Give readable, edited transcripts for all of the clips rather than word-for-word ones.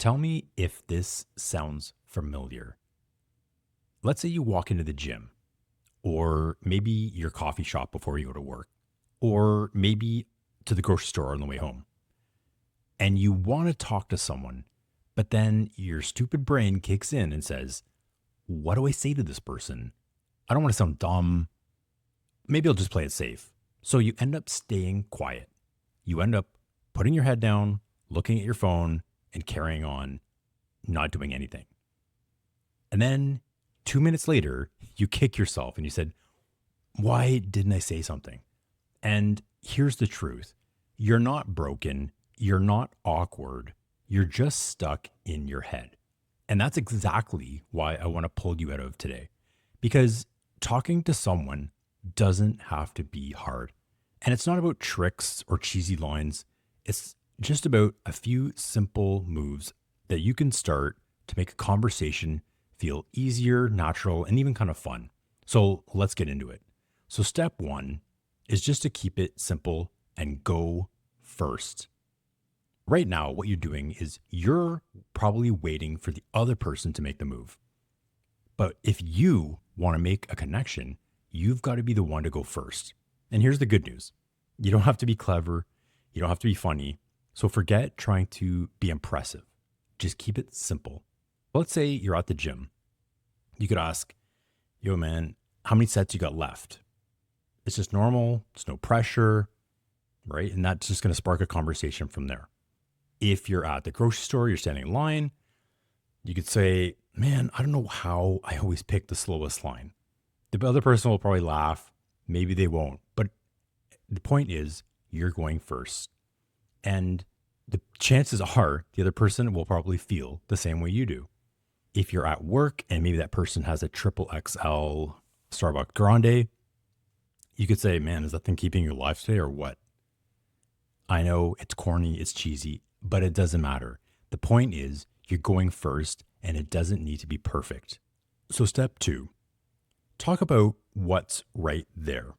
Tell me if this sounds familiar. Let's say you walk into the gym, or maybe your coffee shop before you go to work, or maybe to the grocery store on the way home, and you want to talk to someone, but then your stupid brain kicks in and says, what do I say to this person? I don't want to sound dumb. Maybe I'll just play it safe. So you end up staying quiet. You end up putting your head down, looking at your phone, and carrying on, not doing anything. And then 2 minutes later, you kick yourself and you said, why didn't I say something? And here's the truth: you're not broken, you're not awkward, you're just stuck in your head. And that's exactly why I want to pull you out of today. Because talking to someone doesn't have to be hard. And it's not about tricks or cheesy lines. It's just about a few simple moves that you can start to make a conversation feel easier, natural, and even kind of fun. So let's get into it. So, step one is just to keep it simple and go first. Right now, what you're doing is you're probably waiting for the other person to make the move. But if you want to make a connection, you've got to be the one to go first. And here's the good news: you don't have to be clever, you don't have to be funny. So forget trying to be impressive. Just keep it simple. Let's say you're at the gym. You could ask, yo, man, how many sets you got left? It's just normal, it's no pressure, right? And that's just going to spark a conversation from there. If you're at the grocery store, you're standing in line, you could say, man, I don't know how I always pick the slowest line. The other person will probably laugh. Maybe they won't. But the point is, you're going first. And the chances are the other person will probably feel the same way you do. If you're at work and maybe that person has a triple XL Starbucks Grande, you could say, man, is that thing keeping you alive today or what? I know it's corny, it's cheesy, but it doesn't matter. The point is, you're going first and it doesn't need to be perfect. So, step two, talk about what's right there.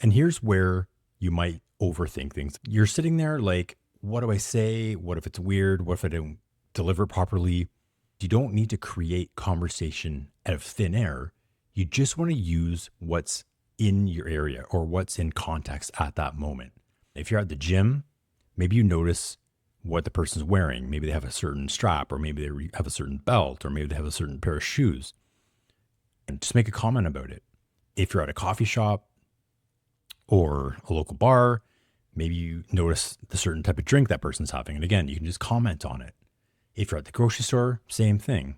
And here's where you might overthink things. You're sitting there like, what do I say? What if it's weird? What if I don't deliver it properly? You don't need to create conversation out of thin air. You just want to use what's in your area or what's in context at that moment. If you're at the gym, maybe you notice what the person's wearing. Maybe they have a certain strap, or maybe they have a certain belt, or maybe they have a certain pair of shoes. And just make a comment about it. If you're at a coffee shop or a local bar, maybe you notice the certain type of drink that person's having. And again, you can just comment on it. If you're at the grocery store, same thing.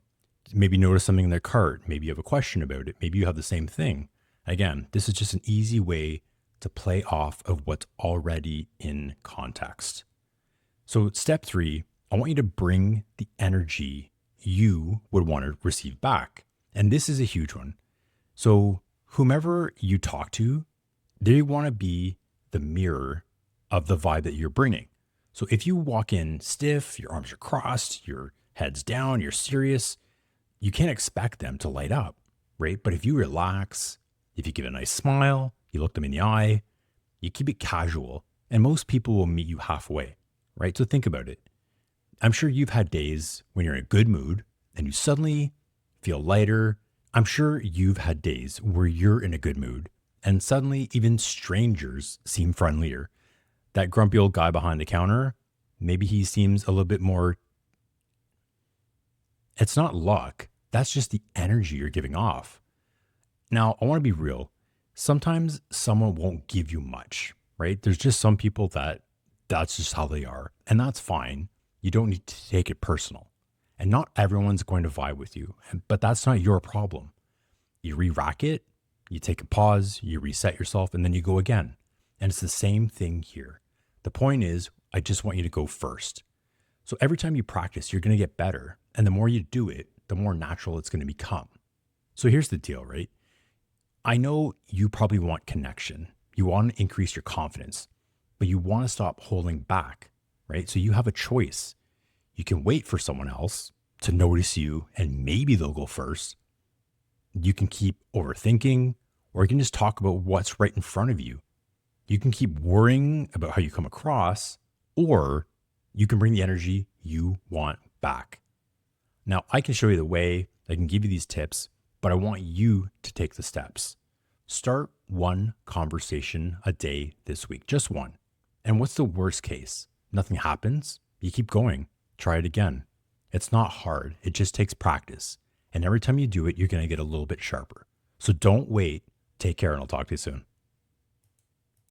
Maybe notice something in their cart. Maybe you have a question about it. Maybe you have the same thing. Again, this is just an easy way to play off of what's already in context. So, step three, I want you to bring the energy you would want to receive back. And this is a huge one. So, whomever you talk to, they want to be the mirror of the vibe that you're bringing. So if you walk in stiff, your arms are crossed, your head's down, you're serious, you can't expect them to light up, right? But if you relax, if you give a nice smile, you look them in the eye, you keep it casual, and most people will meet you halfway, right? So think about it. I'm sure you've had days when you're in a good mood and you suddenly feel lighter. I'm sure you've had days where you're in a good mood and suddenly even strangers seem friendlier. That grumpy old guy behind the counter, maybe he seems a little bit more. It's not luck. That's just the energy you're giving off. Now, I want to be real. Sometimes someone won't give you much, right? There's just some people that's just how they are. And that's fine. You don't need to take it personal. And not everyone's going to vibe with you, but that's not your problem. You re-rack it, you take a pause, you reset yourself, and then you go again. And it's the same thing here. The point is, I just want you to go first. So every time you practice, you're going to get better. And the more you do it, the more natural it's going to become. So here's the deal, right? I know you probably want connection. You want to increase your confidence, but you want to stop holding back, right? So you have a choice. You can wait for someone else to notice you and maybe they'll go first. You can keep overthinking, or you can just talk about what's right in front of you. You can keep worrying about how you come across, or you can bring the energy you want back. Now, I can show you the way, I can give you these tips, but I want you to take the steps. Start one conversation a day this week, just one. And what's the worst case? Nothing happens. You keep going. Try it again. It's not hard. It just takes practice. And every time you do it, you're going to get a little bit sharper. So don't wait. Take care, and I'll talk to you soon.